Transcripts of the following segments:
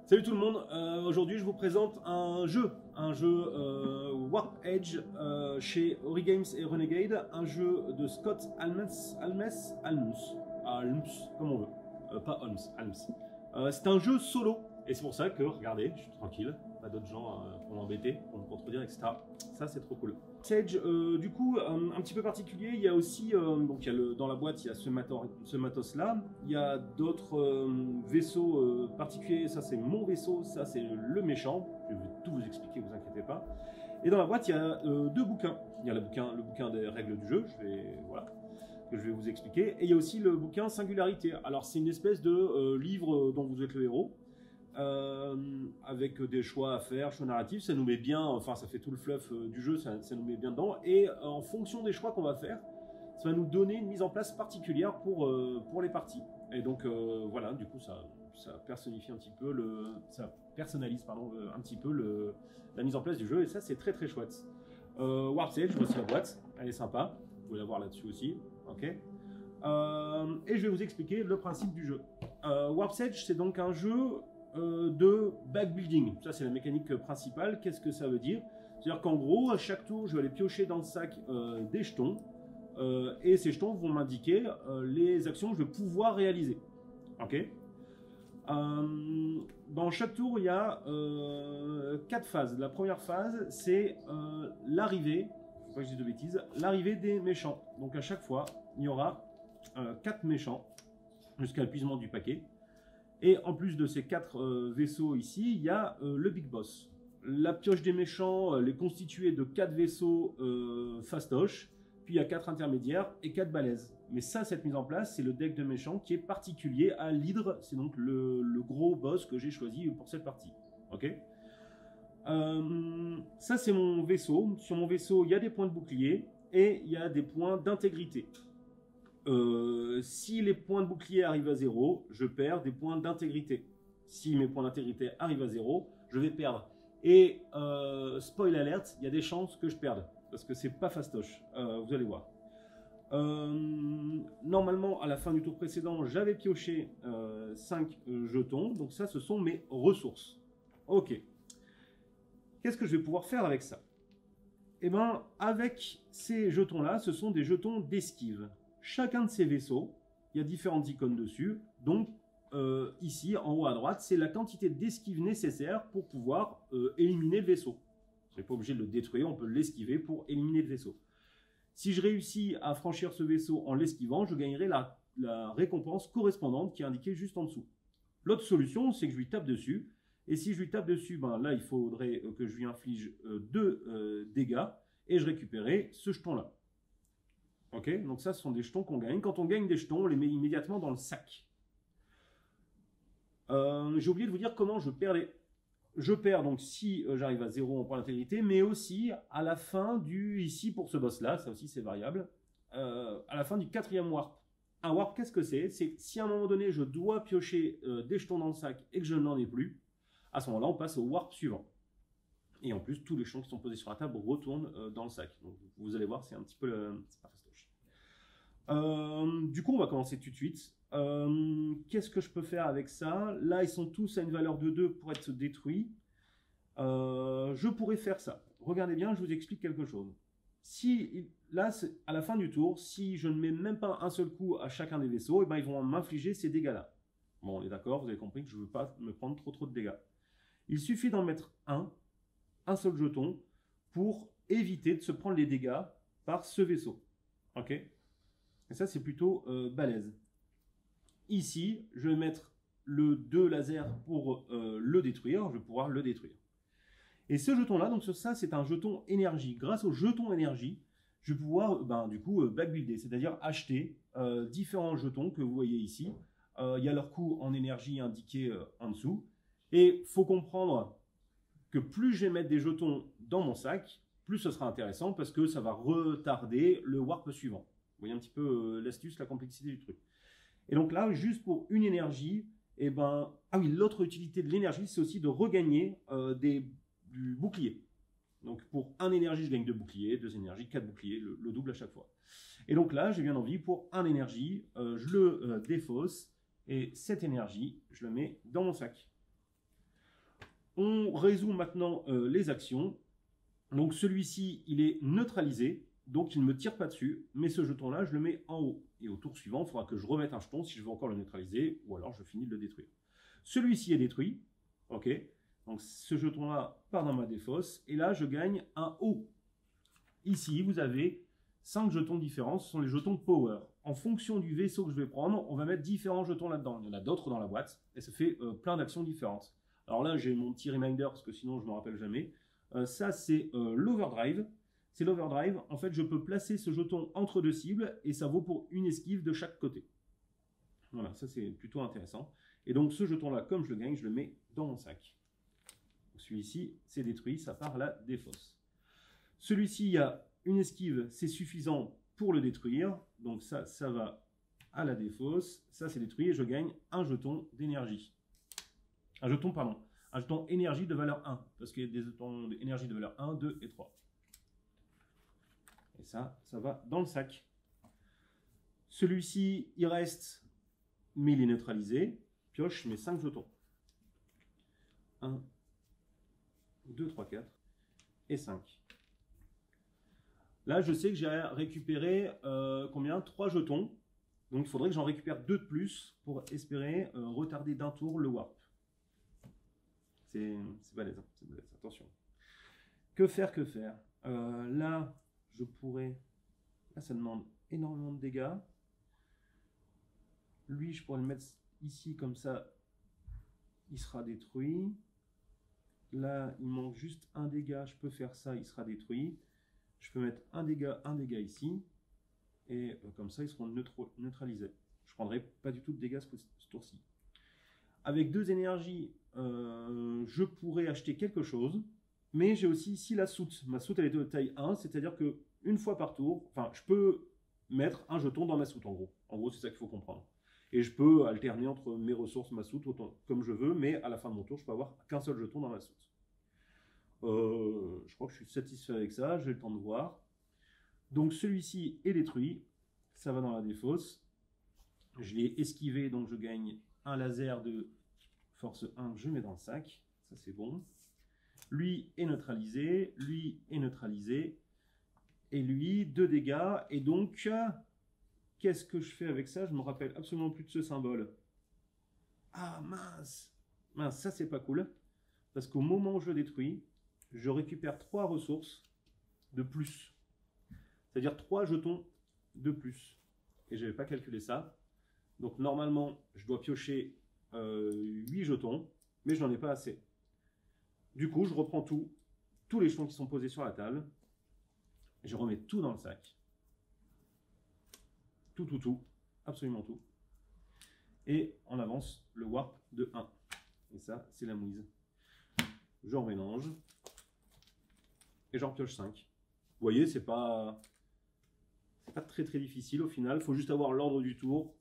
Salut tout le monde, aujourd'hui je vous présente un jeu Warp Edge chez Origames et Renegade, un jeu de Scott Almes, comme on veut, pas Holmes, Almes. C'est un jeu solo, et c'est pour ça que, regardez, je suis tranquille, pas d'autres gens pour m'embêter, pour me contredire, etc. Ça c'est trop cool. Edge, du coup, un petit peu particulier, il y a aussi, donc il y a dans la boîte, il y a ce matos là, il y a d'autres vaisseaux particuliers, ça c'est mon vaisseau, ça c'est le méchant, je vais tout vous expliquer, vous inquiétez pas. Et dans la boîte, il y a deux bouquins, il y a le bouquin des règles du jeu, que je vais vous expliquer, et il y a aussi le bouquin Singularité. Alors c'est une espèce de livre dont vous êtes le héros, avec des choix à faire, choix narratifs, ça nous met bien, enfin ça fait tout le fluff du jeu, ça nous met bien dedans, et en fonction des choix qu'on va faire, ça va nous donner une mise en place particulière pour les parties. Et donc voilà, du coup ça personnifie un petit peu ça personnalise pardon, un petit peu la mise en place du jeu, et ça c'est très très chouette. Warp Edge, voici la boîte, elle est sympa, vous pouvez la voir là-dessus aussi, ok. Et je vais vous expliquer le principe du jeu. Warp Edge, c'est donc un jeu de backbuilding. Ça, c'est la mécanique principale. Qu'est-ce que ça veut dire? C'est-à-dire qu'en gros, à chaque tour, je vais aller piocher dans le sac des jetons, et ces jetons vont m'indiquer les actions que je vais pouvoir réaliser. Ok. Dans chaque tour, il y a 4 phases. La première phase, c'est l'arrivée, faut pas que je dise de bêtises, l'arrivée des méchants. Donc à chaque fois, il y aura 4 méchants jusqu'à l'épuisement du paquet. Et en plus de ces 4 vaisseaux ici, il y a le Big Boss. La pioche des méchants, elle est constituée de 4 vaisseaux fastoches, puis il y a 4 intermédiaires et 4 balaises. Mais ça, cette mise en place, c'est le deck de méchants qui est particulier à l'hydre. C'est donc le gros boss que j'ai choisi pour cette partie. Ok. Ça, c'est mon vaisseau. Sur mon vaisseau, il y a des points de bouclier et il y a des points d'intégrité. Si les points de bouclier arrivent à 0, je perds des points d'intégrité. Si mes points d'intégrité arrivent à 0, je vais perdre. Et spoil alert, il y a des chances que je perde, parce que c'est pas fastoche, vous allez voir. Normalement, à la fin du tour précédent, j'avais pioché 5 jetons, donc ça, ce sont mes ressources. Ok. Qu'est-ce que je vais pouvoir faire avec ça? Eh bien, avec ces jetons-là, ce sont des jetons d'esquive. Chacun de ces vaisseaux, il y a différentes icônes dessus, donc ici, en haut à droite, c'est la quantité d'esquive nécessaire pour pouvoir éliminer le vaisseau. On n'est pas obligé de le détruire, on peut l'esquiver pour éliminer le vaisseau. Si je réussis à franchir ce vaisseau en l'esquivant, je gagnerai la récompense correspondante qui est indiquée juste en dessous. L'autre solution, c'est que je lui tape dessus, et si je lui tape dessus, ben là, il faudrait que je lui inflige 2 dégâts, et je récupérerai ce jeton-là. Ok, donc ça, ce sont des jetons qu'on gagne. Quand on gagne des jetons, on les met immédiatement dans le sac. J'ai oublié de vous dire comment je perds les... Je perds donc si j'arrive à 0 en point d'intégrité, mais aussi à la fin du... Ici, pour ce boss-là, ça aussi c'est variable, à la fin du 4e warp. Un warp, qu'est-ce que c'est? C'est si à un moment donné, je dois piocher des jetons dans le sac et que je n'en ai plus, à ce moment-là, on passe au warp suivant. Et en plus, tous les jetons qui sont posés sur la table retournent dans le sac. Donc, vous allez voir, c'est un petit peu... C'est pas fastoche. Du coup, on va commencer tout de suite. Qu'est-ce que je peux faire avec ça? Là, ils sont tous à une valeur de 2 pour être détruits. Je pourrais faire ça. Regardez bien, je vous explique quelque chose. Si, là, à la fin du tour, si je ne mets même pas un seul coup à chacun des vaisseaux, et ben, ils vont m'infliger ces dégâts-là. Bon, on est d'accord, vous avez compris que je ne veux pas me prendre trop de dégâts. Il suffit d'en mettre un seul jeton, pour éviter de se prendre les dégâts par ce vaisseau. Ok? Et ça, c'est plutôt balèze. Ici, je vais mettre le 2 laser pour le détruire. Je vais pouvoir le détruire. Et ce jeton-là, donc ça, c'est un jeton énergie. Grâce au jeton énergie, je vais pouvoir, du coup, backbuilder, c'est-à-dire acheter différents jetons que vous voyez ici. Il y a leur coût en énergie indiqué en dessous. Et il faut comprendre que plus je vais mettre des jetons dans mon sac, plus ce sera intéressant parce que ça va retarder le warp suivant. Vous voyez un petit peu l'astuce, la complexité du truc. Et donc là, juste pour une énergie, et ben, ah oui, l'autre utilité de l'énergie, c'est aussi de regagner du bouclier. Donc pour 1 énergie, je gagne 2 boucliers, 2 énergies, 4 boucliers, le double à chaque fois. Et donc là, j'ai bien envie, pour 1 énergie, je le défausse, et cette énergie, je la mets dans mon sac. On résout maintenant les actions. Donc celui-ci, il est neutralisé, donc il ne me tire pas dessus, mais ce jeton-là, je le mets en haut. Et au tour suivant, il faudra que je remette un jeton si je veux encore le neutraliser, ou alors je finis de le détruire. Celui-ci est détruit, ok. Donc ce jeton-là part dans ma défausse, et là, je gagne un haut. Ici, vous avez 5 jetons différents, ce sont les jetons Power. En fonction du vaisseau que je vais prendre, on va mettre différents jetons là-dedans. Il y en a d'autres dans la boîte, et ça fait plein d'actions différentes. Alors là, j'ai mon petit reminder, parce que sinon, je ne me rappelle jamais. Ça, c'est l'overdrive. C'est l'overdrive. En fait, je peux placer ce jeton entre deux cibles, et ça vaut pour une esquive de chaque côté. Voilà, ça, c'est plutôt intéressant. Et donc, ce jeton-là, comme je le gagne, je le mets dans mon sac. Celui-ci, c'est détruit, ça part à la défausse. Celui-ci, il y a une esquive, c'est suffisant pour le détruire. Donc ça va à la défausse. Ça, c'est détruit et je gagne un jeton d'énergie. Un jeton énergie de valeur 1. Parce qu'il y a des jetons d'énergie de valeur 1, 2 et 3. Et ça va dans le sac. Celui-ci, il reste, mais il est neutralisé. Pioche mes 5 jetons. 1, 2, 3, 4 et 5. Là, je sais que j'ai récupéré combien? 3 jetons. Donc, il faudrait que j'en récupère 2 de plus pour espérer retarder d'un tour le warp. C'est balèze, hein, c'est balèze, attention. Que faire, que faire? Là, je pourrais... Là, ça demande énormément de dégâts. Lui, je pourrais le mettre ici, comme ça, il sera détruit. Là, il manque juste un dégât, je peux faire ça, il sera détruit. Je peux mettre un dégât ici, et comme ça, ils seront neutralisés. Je ne prendrai pas du tout de dégâts ce tour-ci. Avec 2 énergies, je pourrais acheter quelque chose, mais j'ai aussi ici la soute. Ma soute, elle est de taille 1, c'est-à-dire qu'une fois par tour, enfin, je peux mettre un jeton dans ma soute, en gros. En gros, c'est ça qu'il faut comprendre. Et je peux alterner entre mes ressources, ma soute, autant comme je veux, mais à la fin de mon tour, je peux avoir qu'un seul jeton dans ma soute. Je crois que je suis satisfait avec ça, j'ai le temps de voir. Donc celui-ci est détruit, ça va dans la défausse. Je l'ai esquivé, donc je gagne un laser de force 1 que je mets dans le sac. Ça, c'est bon. Lui est neutralisé, et lui, 2 dégâts. Et donc, qu'est-ce que je fais avec ça? Je me rappelle absolument plus de ce symbole. Ah mince! Mince, ça c'est pas cool. Parce qu'au moment où je le détruis, je récupère 3 ressources de plus. C'est-à-dire 3 jetons de plus. Et je n'avais pas calculé ça. Donc normalement, je dois piocher 8 jetons, mais je n'en ai pas assez. Du coup, je reprends tous les jetons qui sont posés sur la table. Je remets tout dans le sac. Tout, absolument tout. Et on avance le warp de 1. Et ça, c'est la mouise. Je remélange. Et j'en pioche 5. Vous voyez, c'est pas très difficile au final. Il faut juste avoir l'ordre du tour.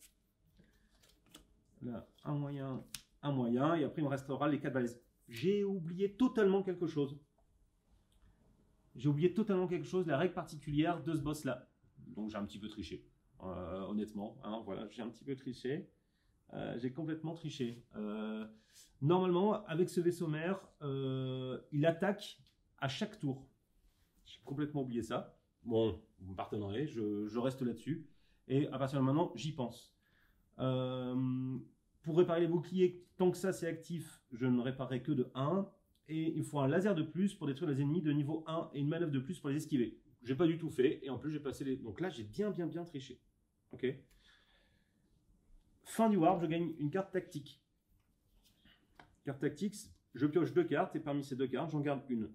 Là, un moyen, et après il me restera les 4 balaises. J'ai oublié totalement quelque chose. La règle particulière de ce boss-là. Donc j'ai un petit peu triché, honnêtement. Hein, voilà, j'ai un petit peu triché. J'ai complètement triché. Normalement, avec ce vaisseau mère, il attaque à chaque tour. J'ai complètement oublié ça. Bon, vous me pardonnerez, je reste là-dessus. Et à partir de maintenant, j'y pense. Pour réparer les boucliers, tant que ça c'est actif, je ne réparerai que de 1. Et il faut un laser de plus pour détruire les ennemis de niveau 1 et une manœuvre de plus pour les esquiver. J'ai pas du tout fait. Et en plus, j'ai passé les... Donc là, j'ai bien triché. Ok. Fin du warp, je gagne une carte tactique. Carte tactique, je pioche 2 cartes et parmi ces 2 cartes, j'en garde une.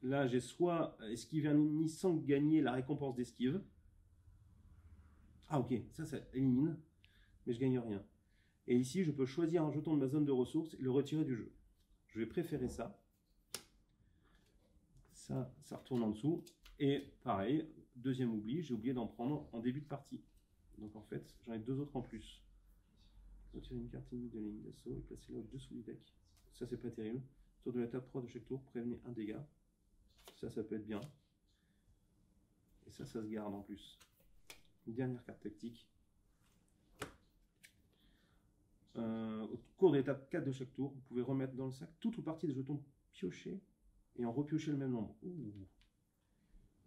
Là, j'ai soit esquiver un ennemi sans gagner la récompense d'esquive. Ah ok, ça élimine, mais je gagne rien. Et ici, je peux choisir un jeton de ma zone de ressources et le retirer du jeu. Je vais préférer ça. Ça retourne en dessous. Et pareil, deuxième oubli, j'ai oublié d'en prendre en début de partie. Donc en fait, j'en ai 2 autres en plus. Retirer une carte ennemie de ligne d'assaut et placer la au-dessous du deck. Ça, c'est pas terrible. Tour de la table 3 de chaque tour, prévenez un dégât. Ça peut être bien. Et ça se garde en plus. Une dernière carte tactique. Au cours de l'étape 4 de chaque tour, vous pouvez remettre dans le sac toute ou partie des jetons piochés et en repiocher le même nombre. Ouh.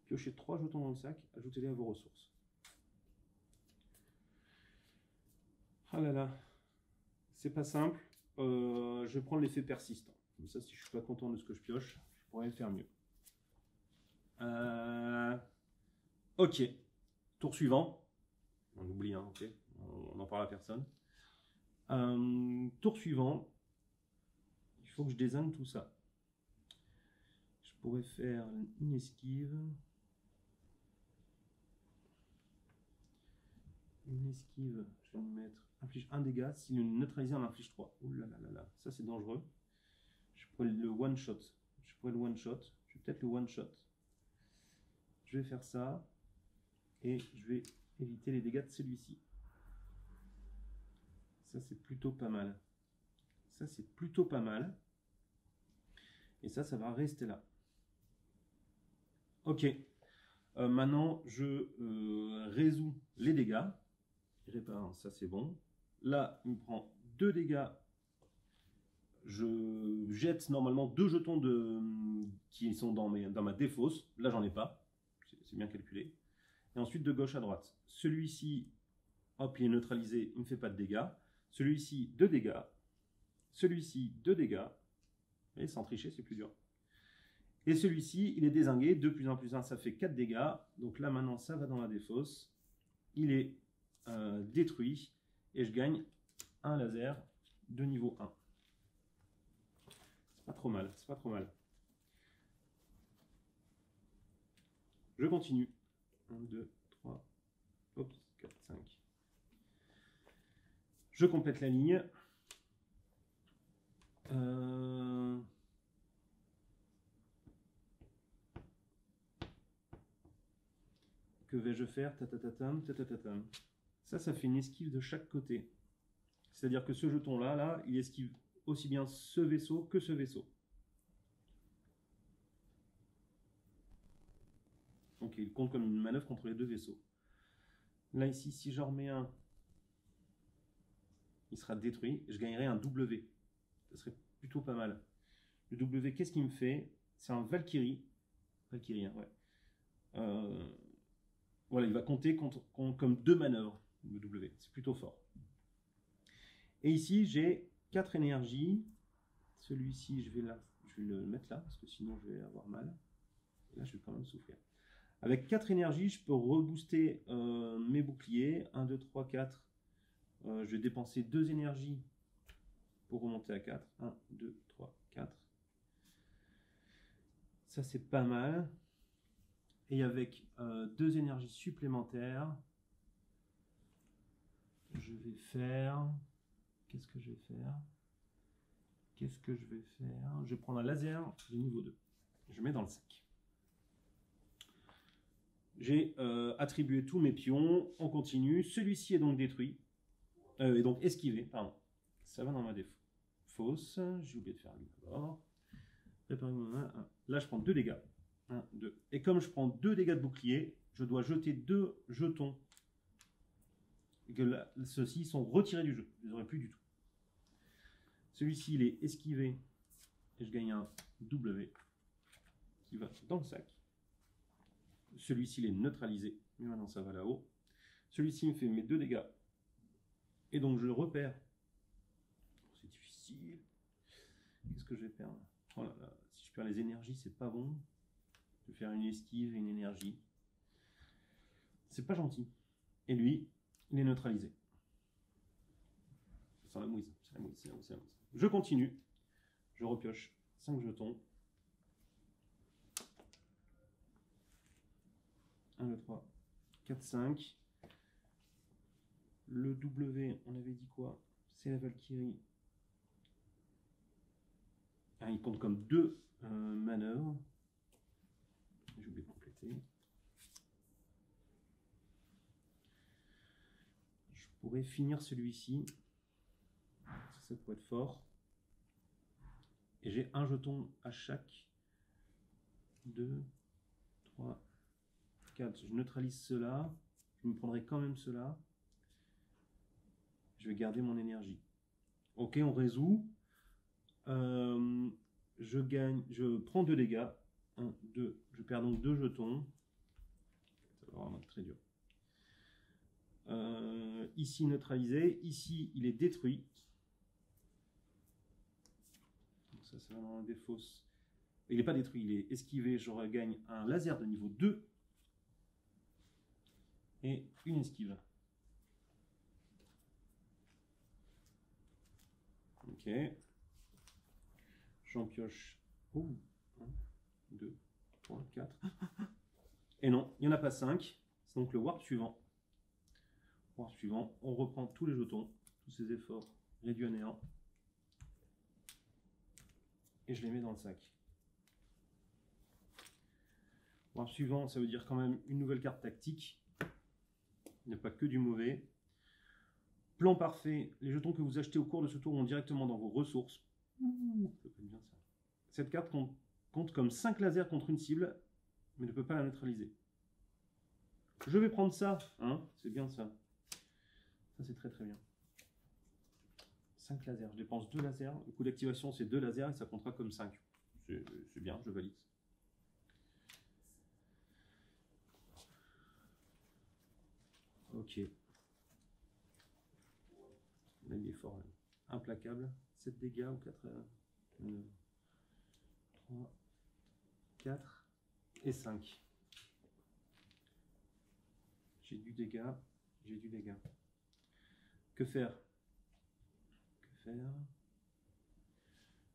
Piochez 3 jetons dans le sac, ajoutez-les à vos ressources. Ah là là, c'est pas simple. Je vais prendre l'effet persistant. Comme ça, si je suis pas content de ce que je pioche, je pourrais faire mieux. Ok, tour suivant. On oublie, hein, ok. On n'en parle à personne. Tour suivant. Il faut que je désigne tout ça. Je pourrais faire une esquive. Une esquive, je vais me mettre inflige 1 dégât. Si le neutralisé en inflige 3. Ouh là là là là, ça c'est dangereux. Je pourrais le one shot. Je vais peut-être le one shot. Je vais faire ça. Et je vais éviter les dégâts de celui-ci. Ça c'est plutôt pas mal. Ça c'est plutôt pas mal. Et ça va rester là. Ok. Maintenant, je résous les dégâts. Répare, ça c'est bon. Là, il me prend 2 dégâts. Je jette normalement 2 jetons qui sont dans ma défausse. Là, j'en ai pas. C'est bien calculé. Et ensuite, de gauche à droite. Celui-ci, hop, il est neutralisé, il ne me fait pas de dégâts. Celui-ci, 2 dégâts. Celui-ci, 2 dégâts. Et sans tricher, c'est plus dur. Et celui-ci, il est dézingué. 2 plus 1 plus 1, ça fait 4 dégâts. Donc là, maintenant, ça va dans la défausse. Il est détruit. Et je gagne un laser de niveau 1. C'est pas trop mal, c'est pas trop mal. Je continue. 1, 2, 3, hop, 4, 5. Je complète la ligne. Que vais-je faire? Tatatatam, tatatatam. Ça fait une esquive de chaque côté. C'est-à-dire que ce jeton-là, il esquive aussi bien ce vaisseau que ce vaisseau. Donc il compte comme une manœuvre contre les 2 vaisseaux. Là, ici, si j'en remets un, il sera détruit. Je gagnerai un W. Ce serait plutôt pas mal. Le W, qu'est-ce qu'il me fait? C'est un Valkyrie. Valkyrie, hein, ouais. Voilà, il va compter comme 2 manœuvres. Le W, c'est plutôt fort. Et ici, j'ai 4 énergies. Celui-ci, je vais le mettre là, parce que sinon je vais avoir mal. Et là, je vais quand même souffrir. Avec 4 énergies, je peux rebooster mes boucliers. 1, 2, 3, 4. Je vais dépenser 2 énergies pour remonter à 4. 1, 2, 3, 4. Ça, c'est pas mal. Et avec 2 énergies supplémentaires, je vais faire... Qu'est-ce que je vais faire? Je vais prendre un laser de niveau 2. Je mets dans le sac. J'ai attribué tous mes pions. On continue. Celui-ci est donc détruit. Et donc esquivé, pardon. Ça va dans ma défausse. J'ai oublié de faire lui d'abord. Là, je prends 2 dégâts. 1, 2. Et comme je prends 2 dégâts de bouclier, je dois jeter 2 jetons. Et que ceux-ci sont retirés du jeu. Je ne les aurai plus du tout. Celui-ci, il est esquivé. Et je gagne un W qui va dans le sac. Celui-ci, il est neutralisé. Mais maintenant, ça va là-haut. Celui-ci me fait mes 2 dégâts. Et donc, je le repère. C'est difficile. Qu'est-ce que je vais perdre? Oh là là. Si je perds les énergies, c'est pas bon. Je vais faire une esquive et une énergie. C'est pas gentil. Et lui, il est neutralisé. C'est la mouise. C'est la mouise, c'est la mouise, c'est la mouise. Je continue. Je repioche 5 jetons. 1, 2, 3, 4, 5. Le W, on avait dit quoi? C'est la Valkyrie. Ah, il compte comme 2 manœuvres. J'ai oublié de compléter. Je pourrais finir celui-ci. Ça pourrait être fort. Et j'ai un jeton à chaque. 2, 3, 4. Je neutralise cela. Je me prendrai quand même cela. Je vais garder mon énergie. Ok, on résout. Je prends 2 dégâts. 1, 2. Je perds donc 2 jetons. Ça va vraiment être très dur. Ici neutralisé. Ici, il est détruit. Donc ça va dans la défausse. Il n'est pas détruit, il est esquivé. Je regagne un laser de niveau 2. Et une esquive. Ok. J'en pioche. 1, 2, 3, 4. Et non, il n'y en a pas 5. C'est donc le warp suivant. Warp suivant, on reprend tous les jetons, tous ces efforts réduits à néant. Et je les mets dans le sac. Warp suivant, ça veut dire quand même une nouvelle carte tactique. Il n'y a pas que du mauvais. Plan parfait, les jetons que vous achetez au cours de ce tour vont directement dans vos ressources. Ça peut être bien ça. Cette carte compte comme 5 lasers contre une cible, mais ne peut pas la neutraliser. Je vais prendre ça, hein, c'est bien ça. Ça c'est très très bien. 5 lasers, je dépense 2 lasers. Le coût d'activation c'est 2 lasers et ça comptera comme 5. C'est bien, je valide. Ok. Là, il est fort. Là. Implacable. 7 dégâts ou 4. 3, 4 et 5. J'ai du dégât. J'ai du dégât. Que faire? Que faire?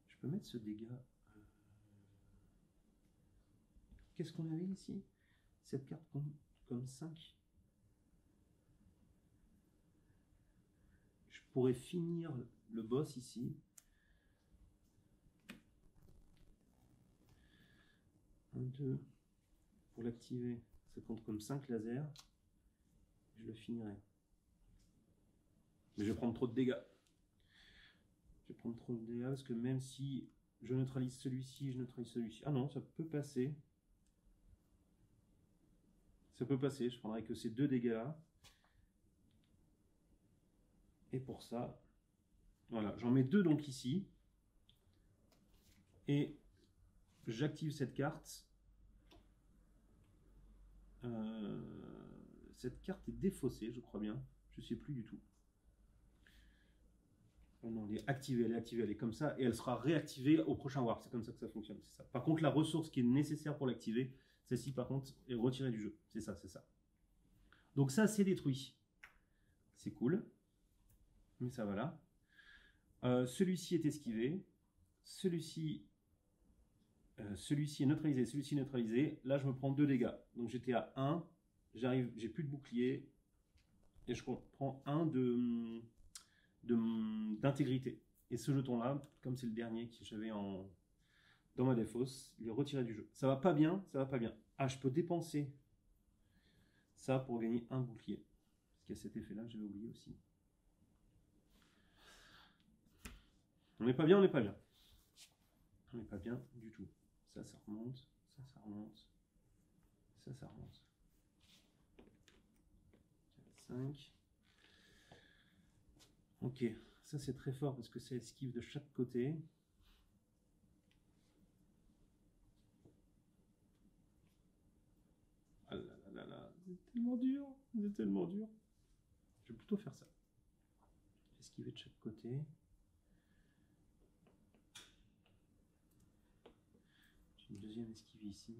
Je peux mettre ce dégât. Qu'est-ce qu'on avait ici? Cette carte compte comme 5. Je pourrais finir le boss ici. 1, 2. Pour l'activer, ça compte comme 5 lasers. Je le finirai. Mais je vais prendre trop de dégâts. Je vais prendre trop de dégâts parce que même si je neutralise celui-ci, je neutralise celui-ci. Ah non, ça peut passer. Ça peut passer, je prendrai que ces 2 dégâts-là. Et pour ça, voilà, j'en mets 2 donc ici. Et j'active cette carte. Cette carte est défaussée, je crois bien. Je ne sais plus du tout. Oh non, elle est activée, elle est comme ça. Et elle sera réactivée au prochain warp. C'est comme ça que ça fonctionne. Ça. Par contre, la ressource qui est nécessaire pour l'activer, celle-ci par contre est retirée du jeu. C'est ça, c'est ça. Donc ça, c'est détruit. C'est cool. Mais ça va là. Celui-ci est esquivé. Celui-ci est neutralisé. Celui-ci est neutralisé. Là, je me prends 2 dégâts. Donc j'étais à 1. J'arrive, j'ai plus de bouclier. Et je prends 1 d'intégrité. Et ce jeton-là, comme c'est le dernier que j'avais dans ma défausse, il est retiré du jeu. Ça va pas bien, ça va pas bien. Ah, je peux dépenser ça pour gagner un bouclier. Parce qu'il y a cet effet-là, j'avais oublié aussi. On n'est pas bien, on n'est pas bien. On n'est pas bien du tout. Ça, ça remonte. Ça, ça remonte. Ça, ça remonte. 4, 5. Ok, ça c'est très fort parce que ça esquive de chaque côté. Ah là là là là, c'est tellement dur, c'est tellement dur. Je vais plutôt faire ça. Esquiver de chaque côté. J'ai une deuxième esquive ici.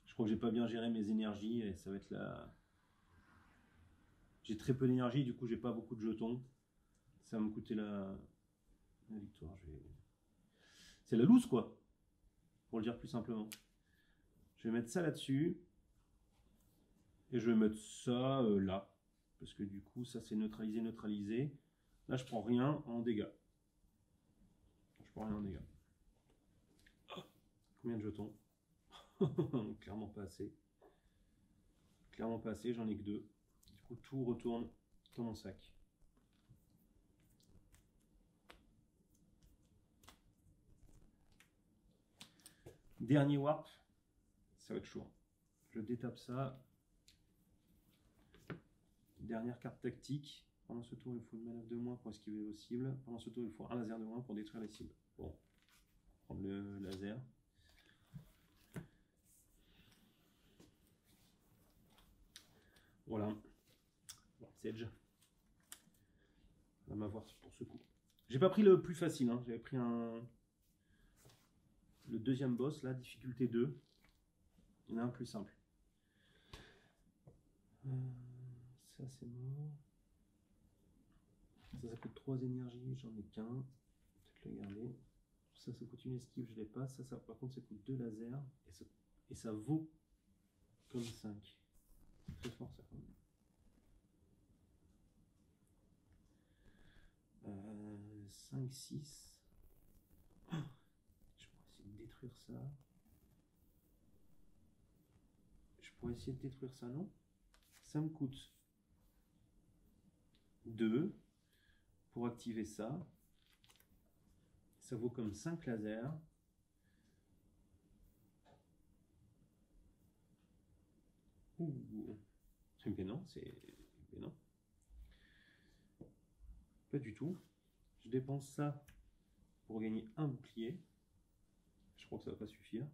Je crois que j'ai pas bien géré mes énergies et ça va être la... J'ai très peu d'énergie, du coup j'ai pas beaucoup de jetons. Ça va me coûter la victoire. C'est la loose quoi, pour le dire plus simplement. Je vais mettre ça là-dessus. Et je vais mettre ça là. Parce que du coup ça c'est neutralisé, neutralisé. Là je prends rien en dégâts. Je prends rien en dégâts. Combien de jetons? Clairement pas assez. Clairement pas assez, j'en ai que 2. Du coup tout retourne dans mon sac. Dernier warp, ça va être chaud. Je détape ça. Dernière carte tactique. Pendant ce tour, il faut une manœuvre de moins pour esquiver vos cibles. Pendant ce tour, il faut un laser de moins pour détruire les cibles. Bon, prendre le laser. Voilà. Sedge. On va m'avoir pour ce coup. J'ai pas pris le plus facile, hein. J'avais pris le deuxième boss, là, difficulté 2. Il y en a un plus simple. Ça c'est mort. Ça coûte 3 énergies, j'en ai qu'un. Peut-être le garder. Ça coûte une esquive, je l'ai pas. Ça, par contre, ça coûte 2 lasers. Et ça vaut comme 5. Très fort ça quand même. 5, 6. Oh, je pourrais essayer de détruire ça. Je pourrais essayer de détruire ça, non? Ça me coûte 2 pour activer ça. Ça vaut comme 5 lasers. Ouh. Mais non, mais non. Pas du tout. Je dépense ça pour gagner un bouclier. Je crois que ça va pas suffire.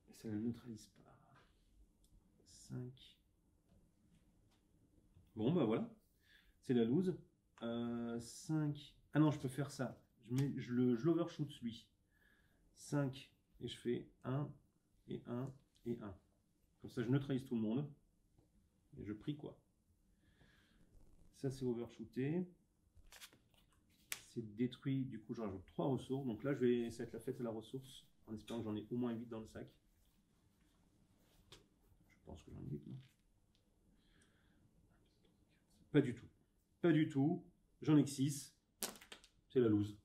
Et ça ne neutralise pas. 5. Bon, bah voilà. C'est la loose. 5. Ah non, je peux faire ça. Je l'overshoot lui. 5. Et je fais 1 et 1 et 1. Comme ça, je neutralise tout le monde. Et je prie quoi. Ça, c'est overshooté. C'est détruit. Du coup, je rajoute 3 ressources. Donc là, ça va être la fête à la ressource. En espérant que j'en ai au moins 8 dans le sac. Je pense que j'en ai 8. Non, pas du tout. Pas du tout. J'en ai que 6. C'est la loose.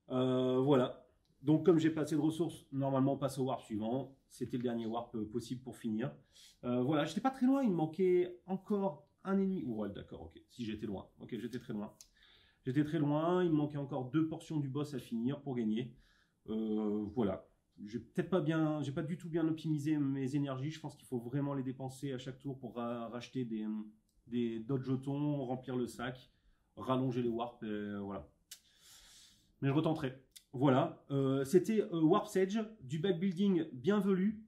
Voilà. Donc, comme j'ai pas assez de ressources, normalement, on passe au warp suivant. C'était le dernier warp possible pour finir. Voilà, j'étais pas très loin. Il me manquait encore un ennemi. Ouais, d'accord, ok. Si j'étais loin. Ok, j'étais très loin. J'étais très loin. Il me manquait encore 2 portions du boss à finir pour gagner. Voilà. J'ai pas du tout bien optimisé mes énergies. Je pense qu'il faut vraiment les dépenser à chaque tour pour racheter d'autres jetons, remplir le sac, rallonger les warps. Voilà. Mais je retenterai. Voilà, c'était Warp Sedge, du backbuilding bienvenu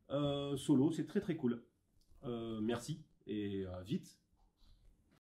solo, c'est très très cool. Merci et vite.